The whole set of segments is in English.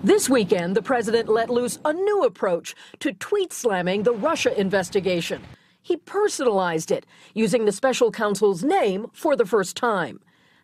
This weekend, the president let loose a new approach to tweet slamming the Russia investigation. He personalized it, using the special counsel's name for the first time.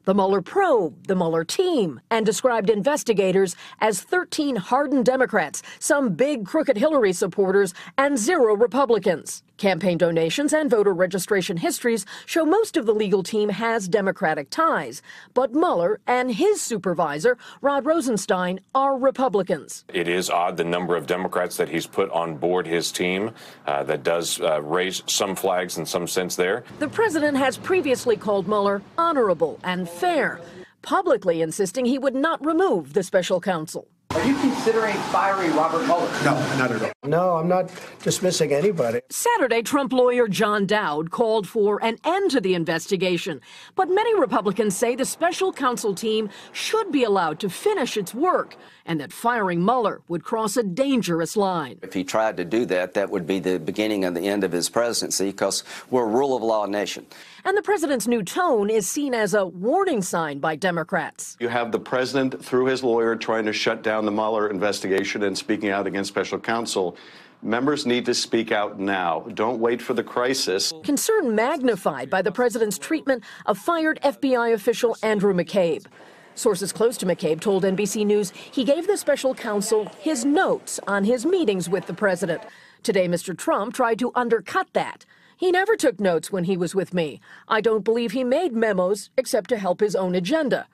The Mueller probe, the Mueller team, and described investigators as 13 hardened Democrats, some big crooked Hillary supporters, and 0 Republicans. Campaign donations and voter registration histories show most of the legal team has Democratic ties. But Mueller and his supervisor, Rod Rosenstein, are Republicans. It is odd the number of Democrats that he's put on board his team. That does raise some flags in some sense there. The president has previously called Mueller honorable and fair, publicly insisting he would not remove the special counsel. Are you considering firing Robert Mueller? No, not at all. No, I'm not dismissing anybody. Saturday, Trump lawyer John Dowd called for an end to the investigation. But many Republicans say the special counsel team should be allowed to finish its work and that firing Mueller would cross a dangerous line. If he tried to do that, that would be the beginning of the end of his presidency, because we're a rule of law nation. And the president's new tone is seen as a warning sign by Democrats. You have the president, through his lawyer, trying to shut down the Mueller investigation and speaking out against special counsel. Members need to speak out now. Don't wait for the crisis. Concern magnified by the president's treatment of fired FBI official Andrew McCabe. Sources close to McCabe told NBC News he gave the special counsel his notes on his meetings with the president. Today, Mr. Trump tried to undercut that. He never took notes when he was with me. I don't believe he made memos except to help his own agenda.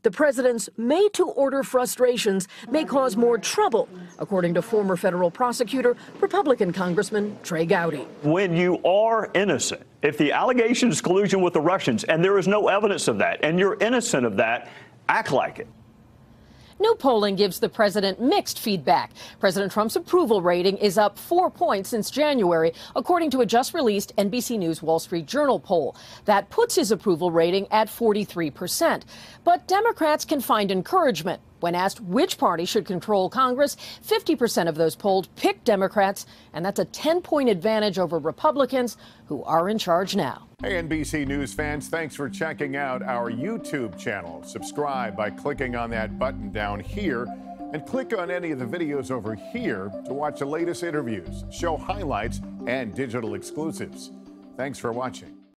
The president's made-to-order frustrations may cause more trouble, according to former federal prosecutor, Republican Congressman Trey Gowdy. When you are innocent, if the allegation is collusion with the Russians and there is no evidence of that, and you're innocent of that, act like it. New polling gives the president mixed feedback. President Trump's approval rating is up 4 points since January, according to a just-released NBC News Wall Street Journal poll. That puts his approval rating at 43%. But Democrats can find encouragement. When asked which party should control Congress, 50% of those polled picked Democrats, and that's a 10-point advantage over Republicans, who are in charge now. Hey, NBC News fans, thanks for checking out our YouTube channel. Subscribe by clicking on that button down here, and click on any of the videos over here to watch the latest interviews, show highlights, and digital exclusives. Thanks for watching.